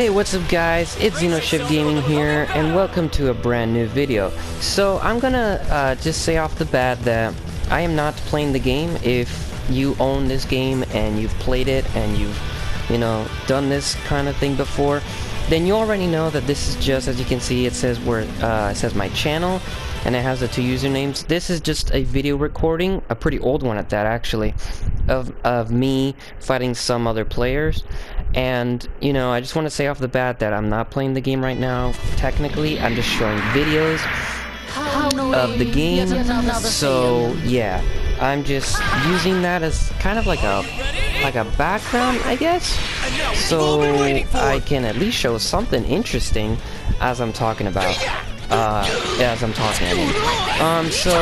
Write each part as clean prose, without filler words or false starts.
Hey, what's up guys, it's Xenoshift Gaming here, and welcome to a brand new video. So I'm gonna just say off the bat that I am not playing the game. If you own this game and you've played it and you've, done this kind of thing before, then you already know that this is just, as you can see, it says it says my channel, and it has the two usernames. This is just a video recording, a pretty old one at that actually, of me fighting some other players. And I just want to say off the bat that I'm not playing the game right now. Technically, I'm just showing videos of the game. So yeah, I'm just using that as kind of like a background, I guess, so I can at least show something interesting as I'm talking about. So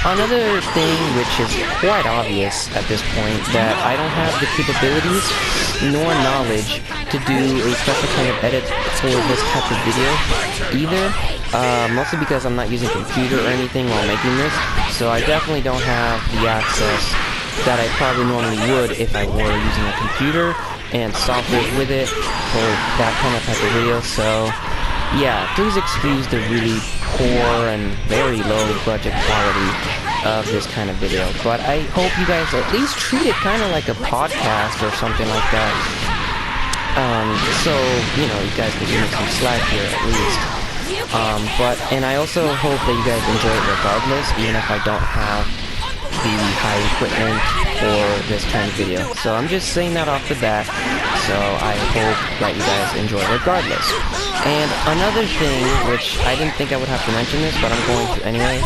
another thing which is quite obvious at this point, that I don't have the capabilities nor knowledge to do a special kind of edit for this type of video either, mostly because I'm not using a computer or anything while making this, so I definitely don't have the access that I probably normally would if I were using a computer and software with it for that kind of type of video. So yeah, please excuse the really poor and very low budget quality of this kind of video, but I hope you guys at least treat it kind of like a podcast or something like that. So you guys can give me some slack here at least. And I also hope that you guys enjoy it regardless, even if I don't have the high equipment for this kind of video. So I'm just saying that off the bat, so I hope that you guys enjoy regardless. And another thing, which I didn't think I would have to mention this, but I'm going to anyway,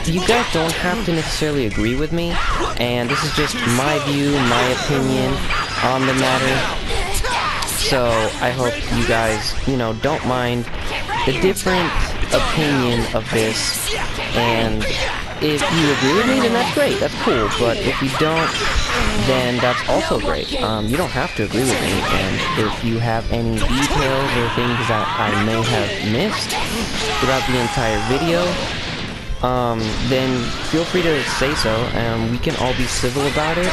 you guys don't have to necessarily agree with me, and this is just my view, my opinion on the matter. So I hope you guys, don't mind the different opinion of this, and if you agree with me, then that's great, that's cool, but if you don't, then that's also great. You don't have to agree with me, and if you have any details or things that I may have missed throughout the entire video, then feel free to say so, and we can all be civil about it.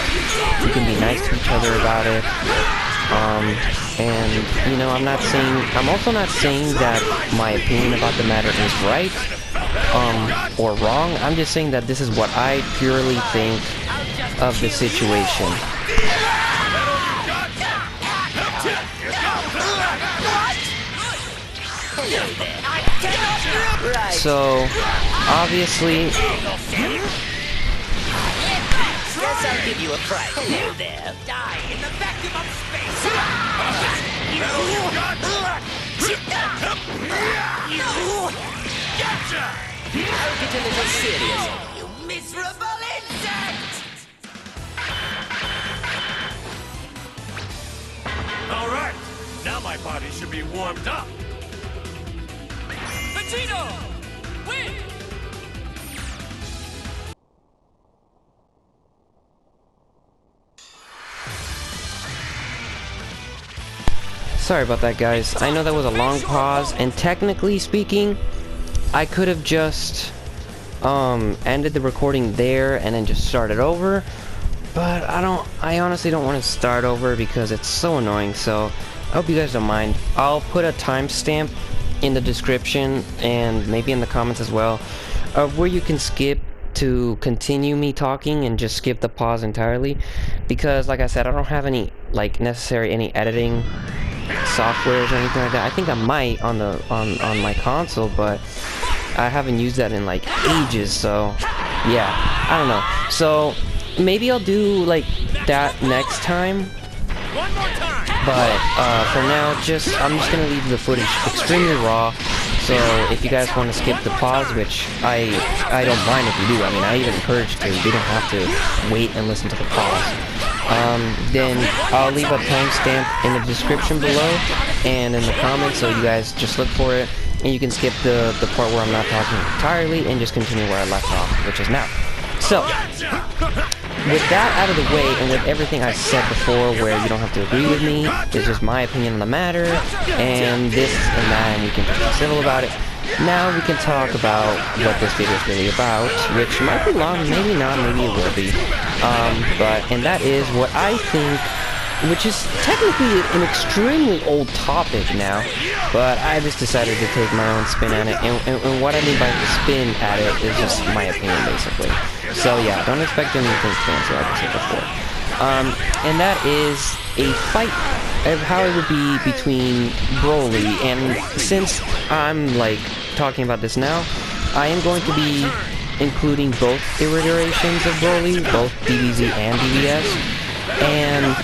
We can be nice to each other about it. And I'm also not saying that my opinion about the matter is right, or wrong. I'm just saying that this is what I purely think of the situation. So, obviously, guess I'll give you a prize. Hello there. Die in the vacuum of space. Gotcha! I'll get a little serious, you miserable insect! All right, now my body should be warmed up. Vegito, win! sorry about that, guys. I know that was a long pause, and technically speaking, I could have just ended the recording there and then just started over, but I honestly don't want to start over because it's so annoying. So I hope you guys don't mind. I'll put a timestamp in the description and maybe in the comments as well, of where you can skip to continue me talking and just skip the pause entirely, because like I said, I don't have any any editing softwares or anything like that. I think I might on my console, but I haven't used that in like ages, so yeah, I don't know. So maybe I'll do like that next time, but for now, I'm just gonna leave the footage extremely raw. So if you guys want to skip the pause, which I don't mind if you do, I mean, I even encourage to, you don't have to wait and listen to the pause, then I'll leave a timestamp in the description below and in the comments, so you guys just look for it, and you can skip the part where I'm not talking entirely and just continue where I left off, which is now. So, with that out of the way, and with everything I said before, where you don't have to agree with me, this is my opinion on the matter, and this and that, and we can just be civil about it. Now we can talk about what this video is really about, which might be long, maybe not, maybe it will be. And that is what I think which is technically an extremely old topic now, but I just decided to take my own spin at it, and what I mean by spin at it is just my opinion, basically. So yeah, don't expect anything fancy like I said before. And that is a fight of how it would be between Broly, and since I'm like talking about this now, I am going to be including both iterations of Broly, both DBZ and DBS, and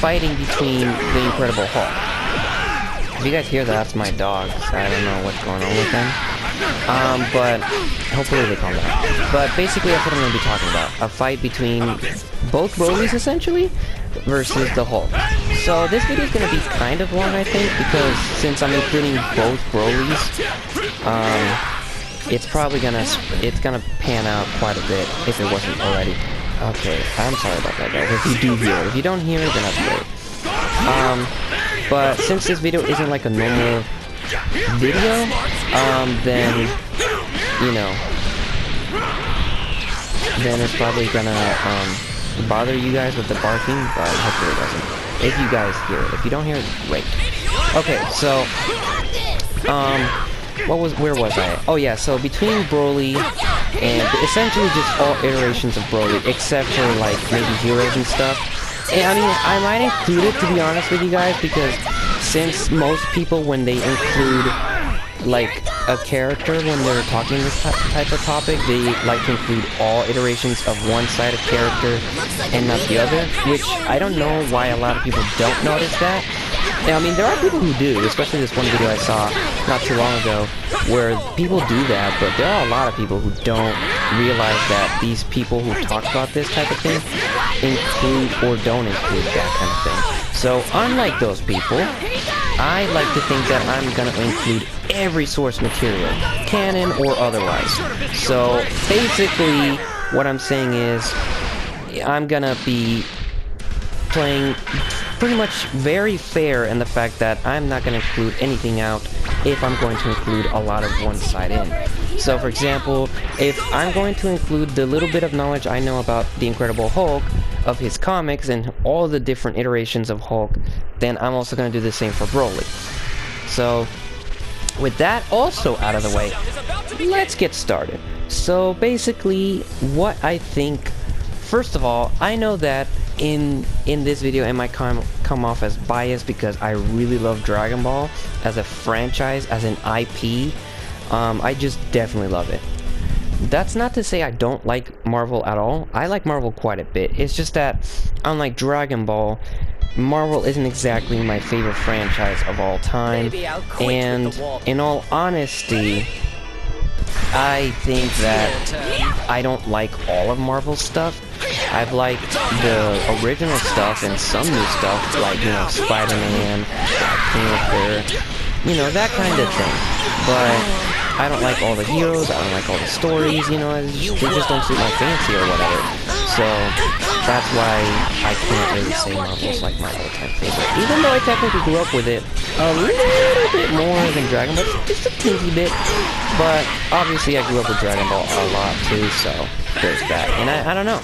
fighting between the Incredible Hulk. If you guys hear that, that's my dogs. I don't know what's going on with them. But hopefully they calm down. But basically that's what I'm going to be talking about. A fight between both Brolys, essentially, versus the Hulk. So this video is going to be kind of long, I think, because since I'm including both Brolys, it's probably gonna pan out quite a bit if it wasn't already. Okay, I'm sorry about that, guys. If you do hear it, if you don't hear it, then that's great. But since this video isn't like a normal video, then you know, then it's probably gonna bother you guys with the barking, but hopefully it doesn't. If you guys hear it, if you don't hear it, great. Okay, so where was I? Oh yeah, so between Broly and essentially just all iterations of Broly, except for like maybe heroes and stuff. And I mean, I might include it, to be honest with you guys, because since most people, when they include like a character when they're talking this type of topic, they like to include all iterations of one side of character and not the other, which I don't know why a lot of people don't notice that. I mean, there are people who do, especially this one video I saw not too long ago, where people do that, but there are a lot of people who don't realize that these people who talk about this type of thing include or don't include that kind of thing. So, unlike those people, I like to think that I'm gonna include every source material, canon or otherwise. So, basically, what I'm saying is, I'm gonna be playing pretty much very fair in the fact that I'm not going to include anything out if I'm going to include a lot of one side in. So for example, if I'm going to include the little bit of knowledge I know about the Incredible Hulk, of his comics and all the different iterations of Hulk, then I'm also going to do the same for Broly. So with that also out of the way, let's get started. So basically what I think, first of all, I know that in this video it might come off as biased because I really love Dragon Ball as a franchise, as an IP. I just definitely love it. That's not to say I don't like Marvel at all. I like Marvel quite a bit. It's just that, unlike Dragon Ball, Marvel isn't exactly my favorite franchise of all time. And in all honesty, I think that I don't like all of Marvel's stuff. I've liked the original stuff and some new stuff, like, you know, Spider-Man, Black Panther, you know, that kind of thing. But I don't like all the heroes, I don't like all the stories, you know, they just don't suit my fancy or whatever. So that's why I can't really say Marvel's like my all-time favorite. Even though I technically grew up with it a little bit more than Dragon Ball, just a teensy bit. But obviously I grew up with Dragon Ball a lot too, so there's that. And I don't know.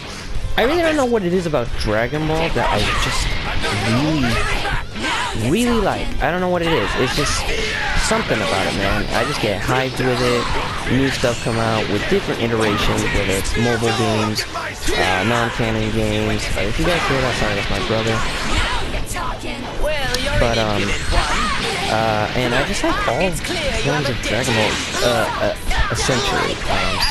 I really don't know what it is about Dragon Ball that I just really like. I don't know what it is. It's just something about it, man. I just get hyped with it. New stuff come out with different iterations, whether it's mobile games, non-canon games. If you guys hear that, sorry, that's my brother. But and I just like all forms of Dragon Ball, essentially.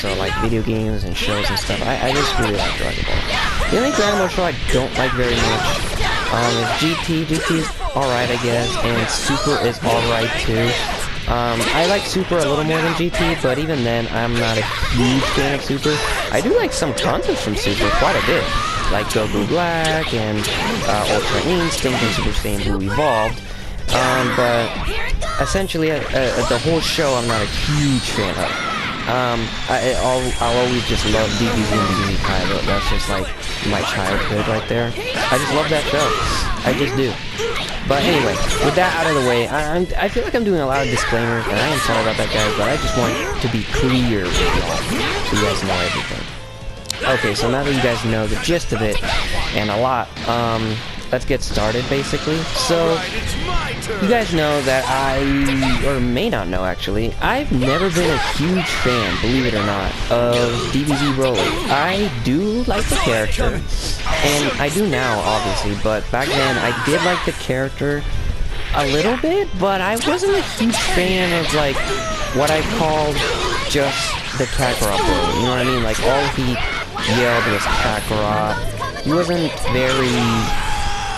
So like video games and shows and stuff. I just really like Dragon Ball. The only Dragon Ball show I don't like very much is GT. GT's alright, I guess, and Super is alright too. I like Super a little more than GT, but even then, I'm not a huge fan of Super. I do like some content from Super quite a bit, like Goku Black and Ultra Instinct and Super Saiyan Blue Evolved. But essentially, the whole show I'm not a huge fan of. I'll always just love DBZ and DBZ Pilot. That's just like my childhood right there. I just love that show. I just do. But anyway, with that out of the way, I feel like I'm doing a lot of disclaimers, and I am sorry about that, guys, but I just want to be clear with y'all, so you guys know everything. Okay, so now that you guys know the gist of it, and a lot, let's get started basically. So Right, it's my turn. you guys know that or may not know actually, I've never been a huge fan, believe it or not, of DBZ Broly. I do like the character, and I do now obviously, but back then I did like the character a little bit, but I wasn't a huge fan of like what I called just the Kakarot Broly, you know what I mean? Like all he yelled was Kakarot. He wasn't very,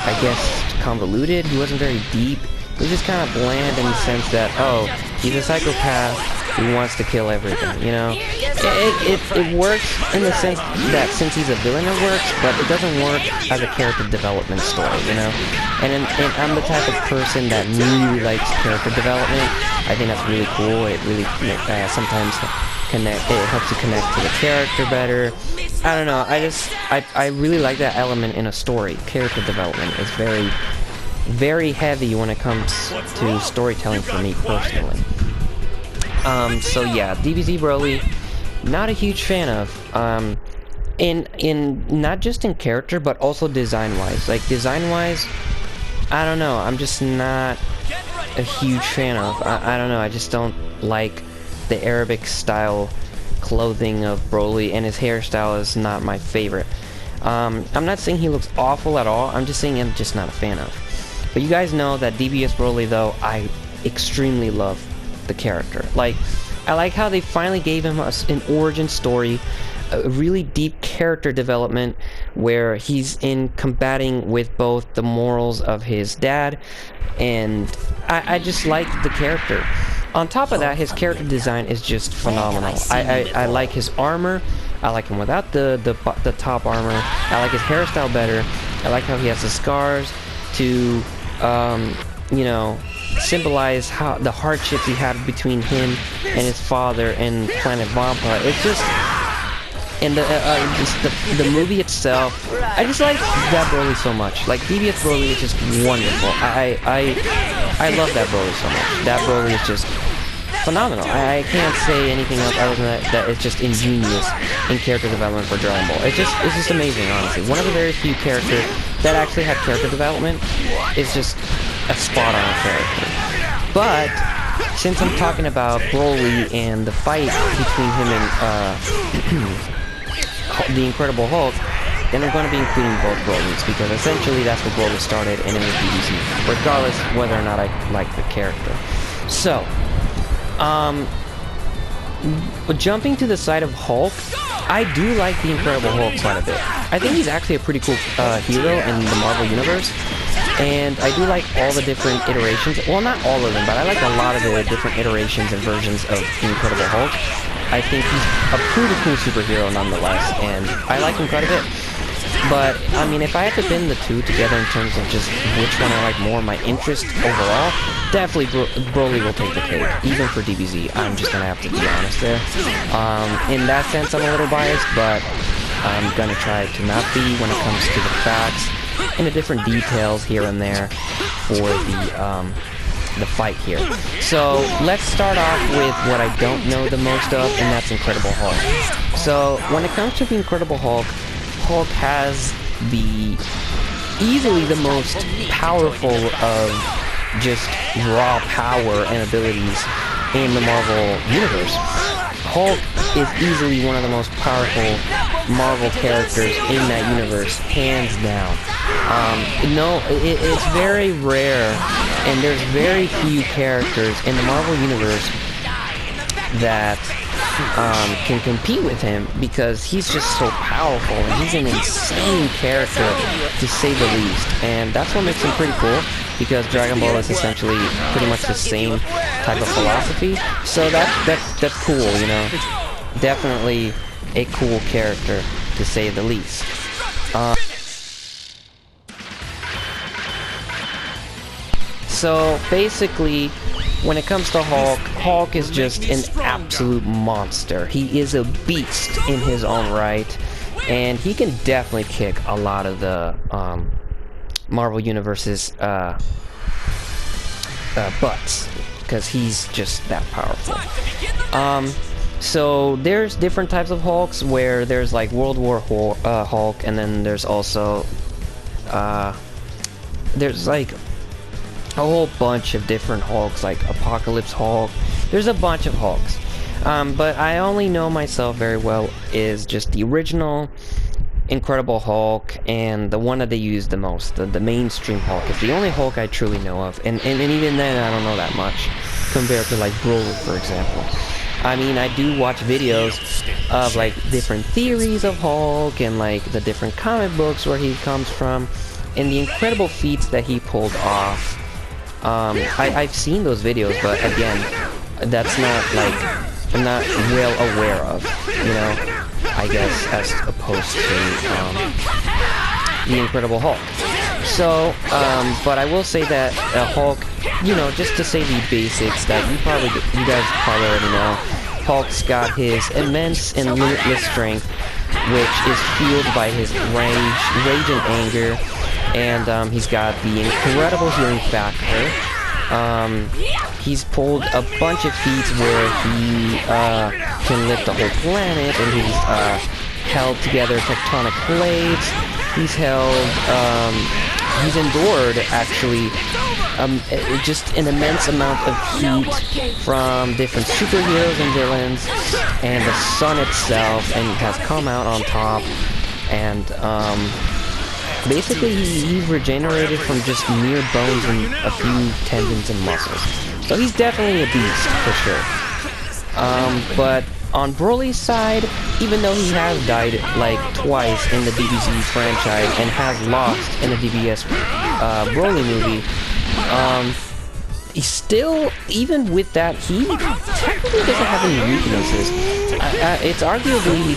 I guess, convoluted. He wasn't very deep. He was just kind of bland in the sense that, oh, he's a psychopath who wants to kill everything, you know? It works in the sense that since he's a villain it works, but it doesn't work as a character development story, you know? And I'm the type of person that really likes character development. I think that's really cool. It really sometimes it helps you connect to the character better. I don't know, I really like that element in a story. Character development is very, very heavy when it comes to storytelling for me personally. So yeah, DBZ Broly, not a huge fan of. In not just in character, but also design-wise. Like design-wise, I don't know, I'm just not a huge fan of. I don't know, I just don't like the Arabic style clothing of Broly, and his hairstyle is not my favorite. I'm not saying he looks awful at all, I'm just saying I'm just not a fan of. But you guys know that DBS Broly, though, I extremely love the character. Like, I like how they finally gave him an origin story, a really deep character development where he's in combating with both the morals of his dad, and I just like the character. On top of that, his character design is just phenomenal. I like his armor. I like him without the top armor. I like his hairstyle better. I like how he has the scars to, you know, symbolize how the hardships he had between him and his father and Planet Vampa. It's just, and the movie itself, I just like that Broly so much. Like DBS Broly is just wonderful. I love that Broly so much. That Broly is just phenomenal. I can't say anything else other than that it's just ingenious in character development for Dragon Ball. It's just amazing, honestly. One of the very few characters that actually had character development is just a spot-on character. But since I'm talking about Broly and the fight between him and the Incredible Hulk, then I'm going to be including both Brolys, because essentially that's what Broly started, and it was DBZ, regardless whether or not I like the character. So, jumping to the side of Hulk, I do like the Incredible Hulk quite a bit. I think he's actually a pretty cool hero in the Marvel Universe, and I do like all the different iterations. Well, not all of them, but I like a lot of the different iterations and versions of the Incredible Hulk. I think he's a pretty cool superhero nonetheless, and I like him quite a bit. But, I mean, if I had to bend the two together in terms of just which one I like more, my interest overall, definitely Broly will take the cake, even for DBZ. I'm just going to have to be honest there. In that sense, I'm a little biased, but I'm going to try to not be when it comes to the facts and the different details here and there for the fight here. So, let's start off with what I don't know the most of, and that's Incredible Hulk. So, when it comes to the Incredible Hulk, Hulk has easily the most powerful of just raw power and abilities in the Marvel Universe. Hulk is easily one of the most powerful Marvel characters in that universe, hands down. It's very rare, and there's very few characters in the Marvel Universe that can compete with him, because he's just so powerful, and he's an insane character to say the least, and that's what makes him pretty cool, because Dragon Ball is essentially pretty much the same type of philosophy. So that's cool, you know. Definitely a cool character to say the least. So basically, when it comes to Hulk, Hulk is just an absolute monster. He is a beast in his own right, and he can definitely kick a lot of the Marvel Universe's butts, because he's just that powerful. So there's different types of Hulks, where there's like World War Hulk, and then there's also there's like a whole bunch of different Hulks, like Apocalypse Hulk. There's a bunch of Hulks. But I only know myself very well is just the original Incredible Hulk, and the one that they use the most, the mainstream Hulk, is the only Hulk I truly know of, and even then I don't know that much compared to like Broly, for example. I mean, I do watch videos of like different theories of Hulk and like the different comic books where he comes from and the incredible feats that he pulled off. I've seen those videos, but again, that's not like I'm not well aware of, you know, I guess, as opposed to the Incredible Hulk. So, but I will say that Hulk, you know, just to say the basics that you guys probably already know, Hulk's got his immense and limitless strength, which is fueled by his rage and anger, and he's got the incredible healing factor. He's pulled a bunch of feats where he can lift the whole planet, and he's held together tectonic plates. He's endured actually just an immense amount of heat from different superheroes and villains, and the sun itself, and has come out on top, and basically he's regenerated from just mere bones and a few tendons and muscles. So he's definitely a beast, for sure. But on Broly's side, even though he has died like twice in the DBZ franchise and has lost in the DBS Broly movie, he still, even with that, he technically doesn't have any weaknesses. It's arguably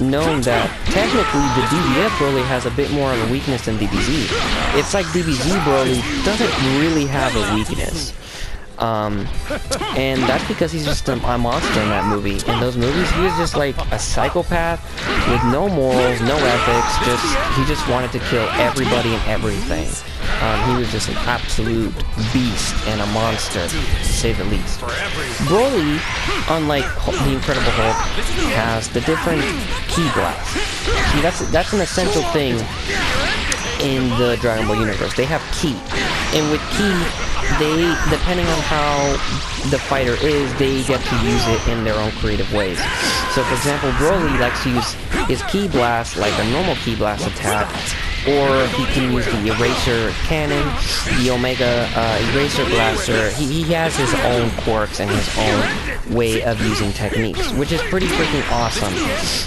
known that technically the DBS Broly has a bit more of a weakness than DBZ. It's like DBZ Broly doesn't really have a weakness. And that's because he's just a monster in that movie. In those movies, he was just like a psychopath with no morals, no ethics. He just wanted to kill everybody and everything. He was just an absolute beast and a monster, to say the least. Broly, unlike the Incredible Hulk, has the different ki blasts. See, that's an essential thing in the Dragon Ball universe. They have ki, and with ki, they, depending on how the fighter is, they get to use it in their own creative ways. So, for example, Broly likes to use his ki blast like a normal ki blast attack, or he can use the Eraser Cannon, the Omega Eraser Blaster. He has his own quirks and his own way of using techniques, which is pretty freaking awesome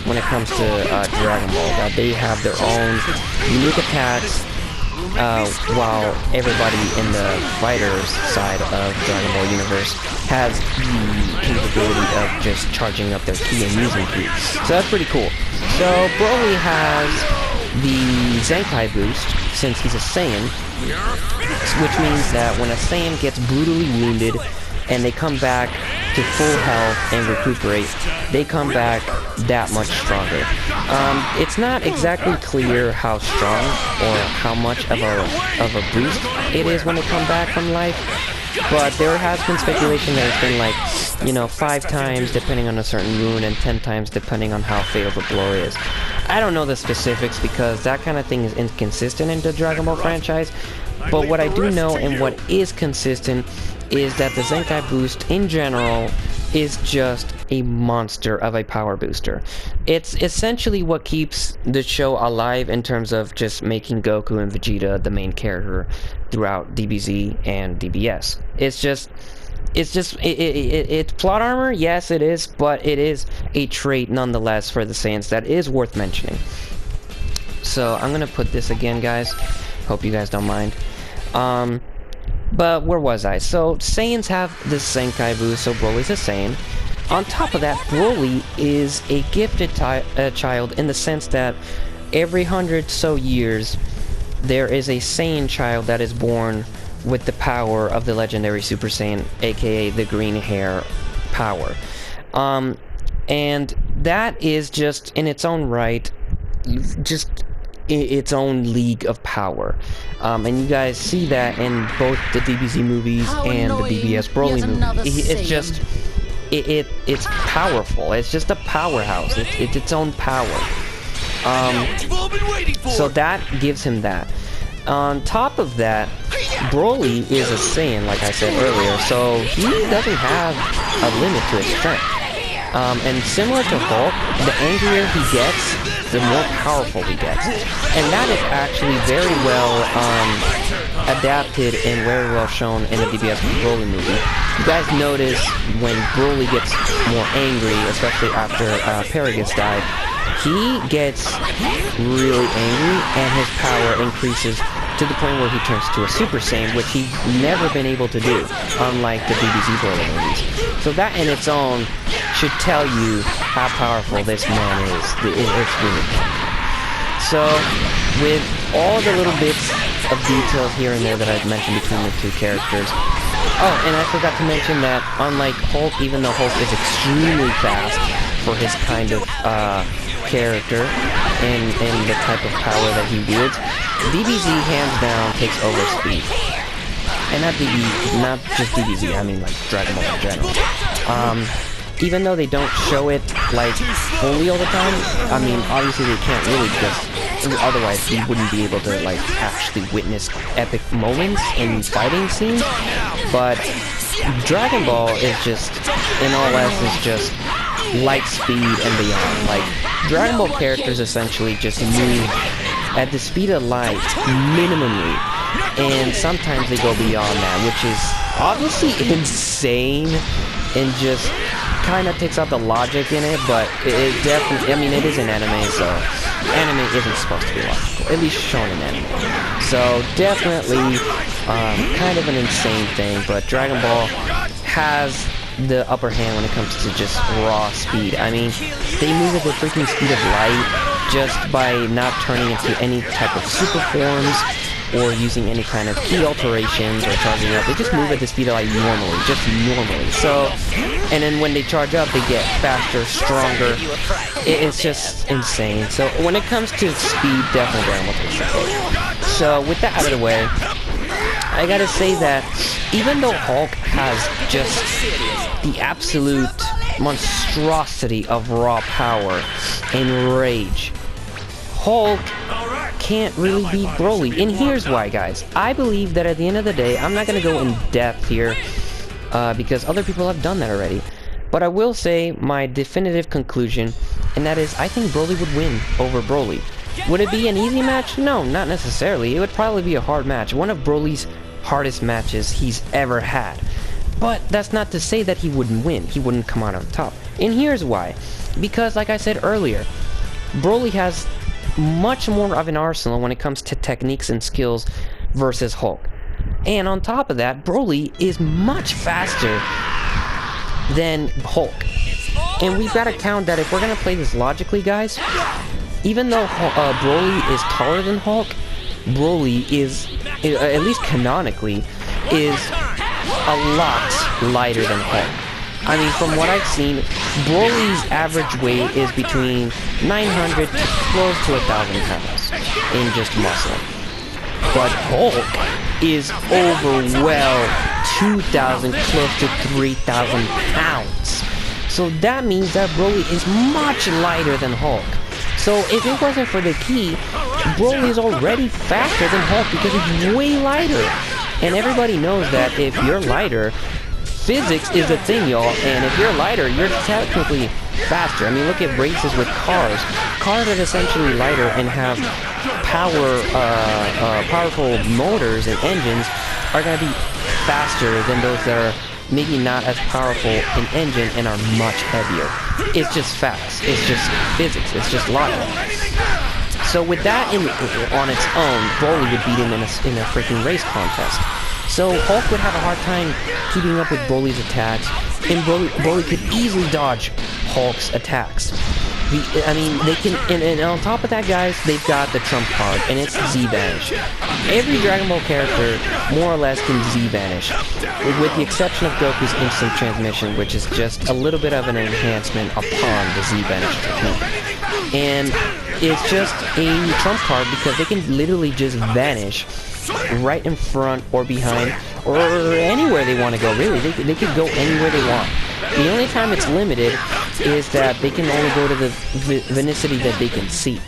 when it comes to Dragon Ball, that they have their own unique attacks, while everybody in the fighters side of Dragon Ball universe has the capability of just charging up their ki and using ki. So that's pretty cool. So Broly has the Zenkai boost, since he's a Saiyan, which means that when a Saiyan gets brutally wounded and they come back to full health and recuperate, they come back that much stronger. It's not exactly clear how strong or how much of a boost it is when they come back from life, but there has been speculation that it's been like, you know, 5 times depending on a certain wound and 10 times depending on how fatal the blow is. I don't know the specifics because that kind of thing is inconsistent in the Dragon Ball franchise, but what I do know and what is consistent is that the Zenkai boost in general is just a monster of a power booster. It's essentially what keeps the show alive in terms of just making Goku and Vegeta the main character throughout DBZ and DBS. It's plot armor, yes it is, but it is a trait nonetheless for the Saiyans that is worth mentioning. So I'm gonna put this again, guys. Hope you guys don't mind. But where was I? So Saiyans have the Zenkai boost, so Broly's a Saiyan. On top of that, Broly is a gifted child in the sense that every 100 so years there is a Saiyan child that is born with the power of the legendary Super Saiyan, aka the green hair power. And that is just in its own right, just its own league of power. And you guys see that in both the DBZ movies and the DBS Broly movie. It's just, it's powerful. It's just a powerhouse. It's its own power. So that gives him that. On top of that, Broly is a Saiyan, like I said earlier, so he doesn't have a limit to his strength. And similar to Hulk, the angrier he gets, the more powerful he gets. And that is actually very well adapted and very well shown in the DBS Broly movie. You guys notice when Broly gets more angry, especially after Paragus died, he gets really angry and his power increases to the point where he turns to a Super Saiyan, which he's never been able to do, unlike the DBZ Broly movies. So that in its own should tell you how powerful this man is. It's really powerful. So, with all the little bits of details here and there that I've mentioned between the two characters. Oh, and I forgot to mention that unlike Hulk, even though Hulk is extremely fast for his kind of character and the type of power that he wields, DBZ hands down takes over speed. And not just DBZ, I mean like Dragon Ball in general. Even though they don't show it like fully all the time, I mean obviously they can't really, because otherwise we wouldn't be able to like actually witness epic moments in fighting scenes. But Dragon Ball is just, in all essence, just light speed and beyond. Like Dragon Ball characters essentially just move at the speed of light minimally, and sometimes they go beyond that, which is obviously insane and just kind of takes out the logic in it. But it definitely, I mean, it is an anime, so anime isn't supposed to be logical, at least shown in anime. So definitely kind of an insane thing, but Dragon Ball has the upper hand when it comes to just raw speed. I mean, they move at the freaking speed of light just by not turning into any type of super forms or using any kind of key alterations or charging up. They just move at the speed of light normally, just normally. So, and then when they charge up, they get faster, stronger. It's just insane. So when it comes to speed, definitely Dragon Ball takes the cake. So with that out of the way, I gotta say that even though Hulk has just the absolute monstrosity of raw power and rage, Hulk can't really beat Broly. And here's why, guys. I believe that at the end of the day, I'm not gonna go in depth here because other people have done that already. But I will say my definitive conclusion, and that is I think Broly would win over Broly. Would it be an easy match? No, not necessarily. It would probably be a hard match. One of Broly's hardest matches he's ever had. But that's not to say that he wouldn't win. He wouldn't come out on top. And here's why. Because, like I said earlier, Broly has much more of an arsenal when it comes to techniques and skills versus Hulk. And on top of that, Broly is much faster than Hulk. And we've got to count that if we're going to play this logically, guys, even though Broly is taller than Hulk, Broly is, at least canonically, is a lot lighter than Hulk. I mean, from what I've seen, Broly's average weight is between 900 to close to 1,000 pounds in just muscle. But Hulk is over, well, 2,000, close to 3,000 pounds. So that means that Broly is much lighter than Hulk. So if it wasn't for the key, Broly is already faster than Hulk because he's way lighter. And everybody knows that if you're lighter, physics is a thing, y'all. And if you're lighter, you're technically faster. I mean, look at races with cars. Cars are essentially lighter and have powerful motors and engines are going to be faster than those that are maybe not as powerful in engine and are much heavier. It's just facts. It's just physics. It's just logic. So with that on its own, Broly would beat him in a freaking race contest. So Hulk would have a hard time keeping up with Broly's attacks, and Broly could easily dodge Hulk's attacks. I mean, they can, and on top of that, guys, they've got the trump card, and it's Z-Vanish. Every Dragon Ball character, more or less, can Z-Vanish, with the exception of Goku's instant transmission, which is just a little bit of an enhancement upon the Z-Vanish technique. And it's just a trump card because they can literally just vanish right in front or behind or anywhere they want to go, really. They could go anywhere they want. The only time it's limited is that they can only go to the vicinity that they can see.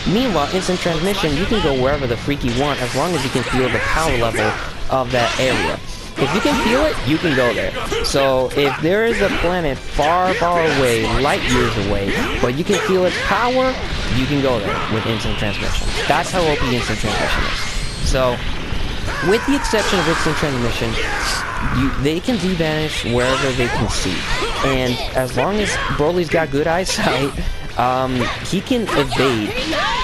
Meanwhile, instant transmission, you can go wherever the freak you want as long as you can feel the power level of that area. If you can feel it, you can go there. So if there is a planet far, far away, light years away, but you can feel its power, you can go there with instant transmission. That's how OP instant transmission is. So, with the exception of instant transmission, they can de-vanish wherever they can see. And as long as Broly's got good eyesight, he can evade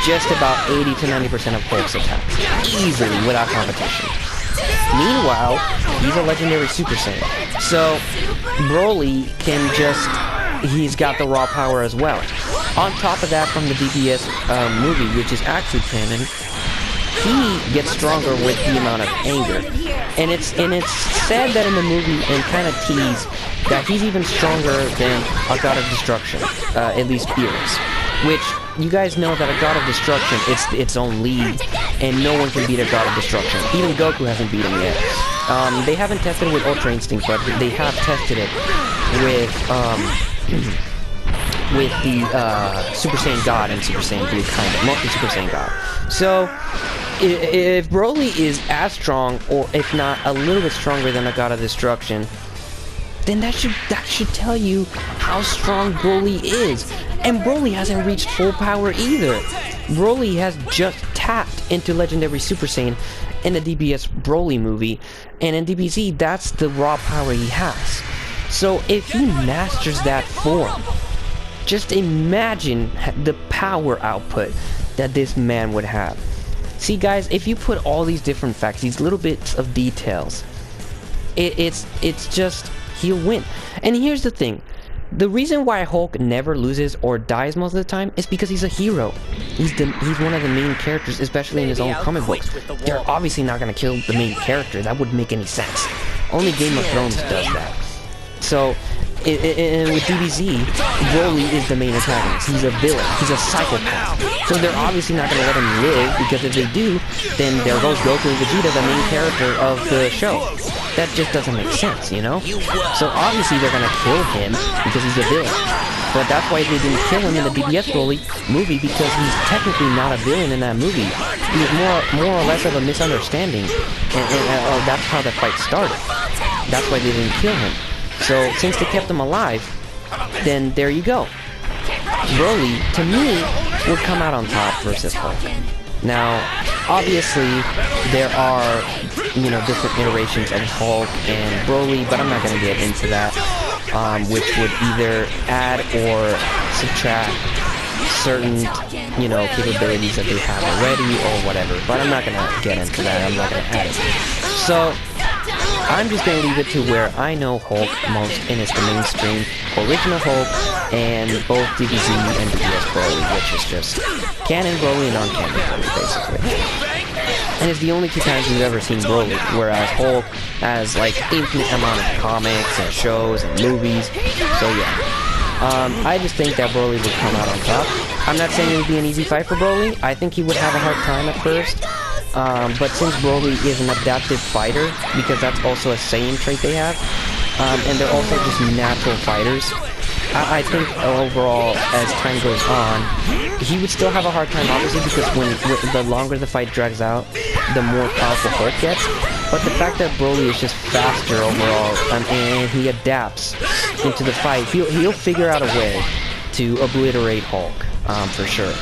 just about 80 to 90% of Hulk's attacks. Easily, without competition. Meanwhile, he's a legendary Super Saiyan. So, Broly can just... he's got the raw power as well. On top of that, from the DBS movie, which is actually canon, he gets stronger with the amount of anger. And it's said that in the movie, and kind of teased, that he's even stronger than a God of Destruction, at least Beerus. Which, you guys know that a God of Destruction, it's its own league, and no one can beat a God of Destruction. Even Goku hasn't beat him yet. They haven't tested it with Ultra Instinct, but they have tested it with the Super Saiyan God and Super Saiyan Blue, kind of. Mostly Super Saiyan God. So, if Broly is as strong, or if not a little bit stronger than a God of Destruction, then that should tell you how strong Broly is. And Broly hasn't reached full power either. Broly has just tapped into Legendary Super Saiyan in the DBS Broly movie, and in DBZ, that's the raw power he has. So if he masters that form, just imagine the power output that this man would have. See guys, if you put all these different facts, these little bits of details, it's just, he'll win. And here's the thing. The reason why Hulk never loses or dies most of the time is because he's a hero. He's one of the main characters, especially in his own comic books. They're obviously not going to kill the main character. That wouldn't make any sense. Only Game of Thrones does that. So, with DBZ, Broly is the main antagonist. He's a villain. He's a psychopath. So they're obviously not going to let him live, because if they do, then there goes Goku and Vegeta, the main character of the show. That just doesn't make sense, you know? So obviously they're going to kill him because he's a villain. But that's why they didn't kill him in the DBS Broly movie, because he's technically not a villain in that movie. He was more or less of a misunderstanding, and that's how the fight started. That's why they didn't kill him. So, since they kept him alive, then there you go. Broly, to me, would come out on top versus Hulk. Now, obviously, there are, different iterations of Hulk and Broly, but I'm not going to get into that, which would either add or subtract certain, capabilities that they have already or whatever, but I'm not going to get into that. I'm not going to add it. So, I'm just going to leave it to where I know Hulk most, and it's the mainstream original Hulk and both DBZ and DBS Broly, which is just canon Broly and non-canon Broly, basically. And it's the only two times we've ever seen Broly, whereas Hulk has, infinite amount of comics and shows and movies, so yeah. I just think that Broly would come out on top. I'm not saying it would be an easy fight for Broly. I think he would have a hard time at first. But since Broly is an adaptive fighter, because that's also a Saiyan trait they have, and they're also just natural fighters, I think overall, as time goes on, he would still have a hard time, obviously, because when the longer the fight drags out, the more powerful Hulk gets. But the fact that Broly is just faster overall, and he adapts into the fight, he'll figure out a way to obliterate Hulk, for sure.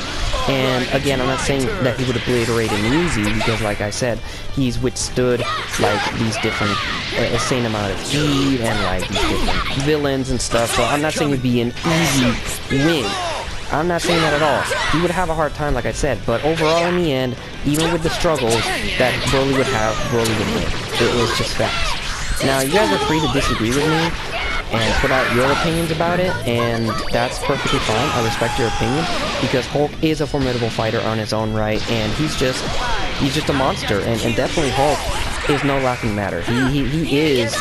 And again, I'm not saying that he would obliterate him easy, because like I said, he's withstood these different insane amount of heat and these different villains and stuff. So I'm not saying it would be an easy win. I'm not saying that at all. He would have a hard time, like I said, but overall in the end, even with the struggles that Broly would have, Broly would win. It was just facts. Now, you guys are free to disagree with me and put out your opinions about it, and that's perfectly fine. I respect your opinion, because Hulk is a formidable fighter on his own right, and he's just a monster, and definitely Hulk is no laughing matter. He is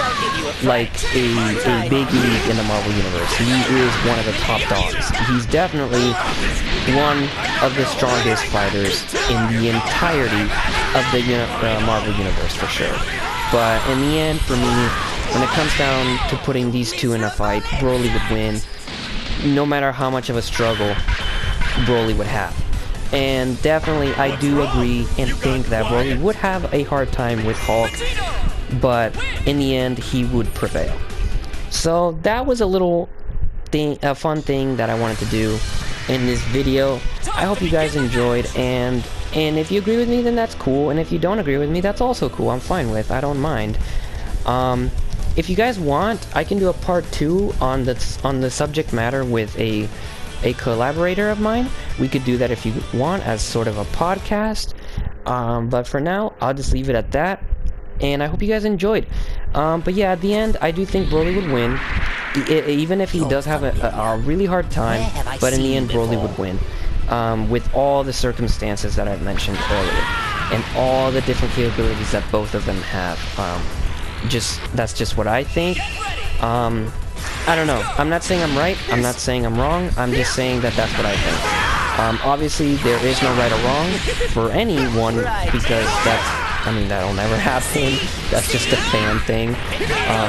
like a big league in the Marvel Universe. He is one of the top dogs. He's definitely one of the strongest fighters in the entirety of the Marvel Universe, for sure. But in the end, for me, when it comes down to putting these two in a fight, Broly would win. No matter how much of a struggle Broly would have. And definitely, I do agree and think that Broly would have a hard time with Hulk, but in the end, he would prevail. So that was a little thing, a fun thing that I wanted to do in this video. I hope you guys enjoyed, and if you agree with me, then that's cool, and if you don't agree with me, that's also cool. I'm fine with, I don't mind. If you guys want, I can do a part 2 on the subject matter with a collaborator of mine. We could do that if you want as sort of a podcast. But for now, I'll just leave it at that. And I hope you guys enjoyed. But yeah, at the end, I do think Broly would win. Even if he does have a really hard time. But in the end, Broly would win. With all the circumstances that I've mentioned earlier. And all the different capabilities that both of them have. That's just what I think. I don't know. I'm not saying I'm right. I'm not saying I'm wrong. I'm just saying that that's what I think. Obviously, there is no right or wrong for anyone, because that'll never happen. That's just a fan thing.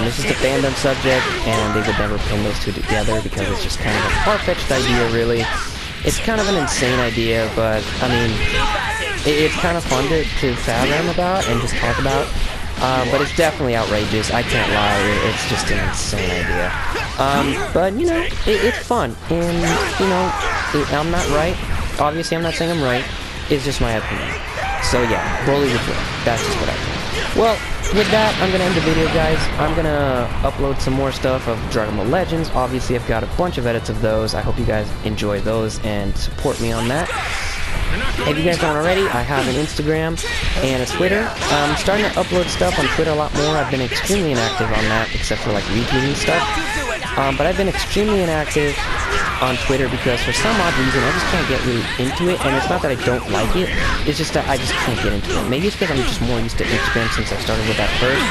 It's just a fandom subject, and they would never pin those two together because it's just kind of a far-fetched idea, really. It's kind of an insane idea, but, I mean, it's kind of fun to fathom about and just talk about. But it's definitely outrageous, I can't lie, it's just an insane idea. But, you know, it's fun, and, you know, I'm not right. Obviously, I'm not saying I'm right. It's just my opinion. So, yeah, Broly would win. That's just what I think. Well, with that, I'm going to end the video, guys. I'm going to upload some more stuff of Dragon Ball Legends. Obviously, I've got a bunch of edits of those. I hope you guys enjoy those and support me on that. If you guys don't already, I have an Instagram and a Twitter. I'm starting to upload stuff on Twitter a lot more. I've been extremely inactive on that, except for like retweeting stuff. But I've been extremely inactive on Twitter because for some odd reason I just can't get really into it. And it's not that I don't like it, it's just that I just can't get into it. Maybe it's because I'm just more used to Instagram since I started with that first.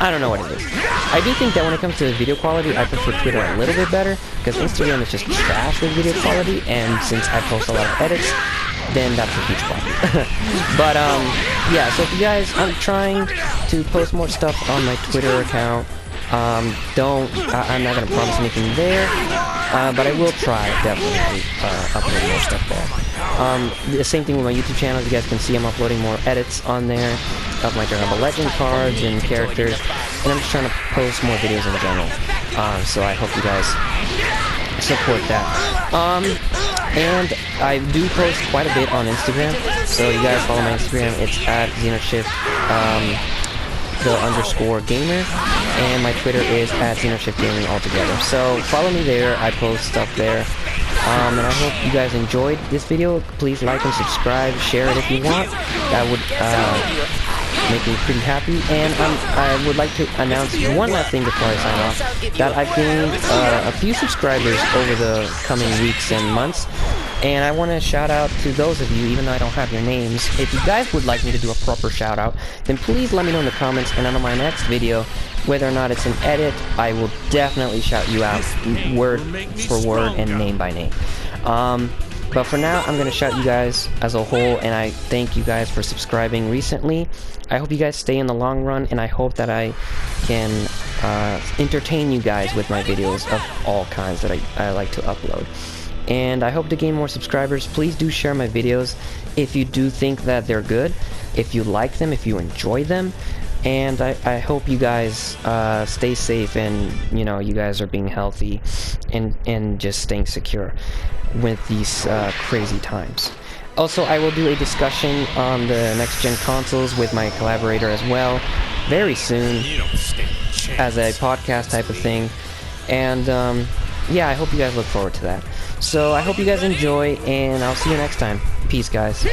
I don't know what it is. I do think that when it comes to video quality, I prefer Twitter a little bit better, because Instagram is just trash with video quality, and since I post a lot of edits, then that's a huge problem. But, yeah, so if you guys, I'm trying to post more stuff on my Twitter account. I'm not going to promise anything there, but I will try, definitely, upload more stuff there. The same thing with my YouTube channel. As you guys can see, I'm uploading more edits on there of my Dragon Ball Legend cards and characters, and I'm just trying to post more videos in general. So I hope you guys support that. And I do post quite a bit on Instagram, so you guys follow my Instagram. It's at @XenoShift, _gamer, and my Twitter is at @XenoShiftGaming altogether. So follow me there. I post stuff there. And I hope you guys enjoyed this video. Please like and subscribe, share it if you want. That would make me pretty happy. And I would like to announce one last thing before I sign off, that I've gained a few subscribers over the coming weeks and months, and I want to shout out to those of you, even though I don't have your names. If you guys would like me to do a proper shout out, then please let me know in the comments, and on my next video, whether or not it's an edit, I will definitely shout you out word for word and name by name. But for now, I'm going to shout you guys as a whole, and I thank you guys for subscribing recently. I hope you guys stay in the long run, and I hope that I can entertain you guys with my videos of all kinds that I like to upload. And I hope to gain more subscribers. Please do share my videos if you do think that they're good, if you like them, if you enjoy them. And I hope you guys stay safe, and you know, you guys are being healthy and just staying secure with these crazy times. Also, I will do a discussion on the next-gen consoles with my collaborator as well, very soon, as a podcast type of thing. And yeah, I hope you guys look forward to that. So I hope you guys enjoy, and I'll see you next time. Peace, guys.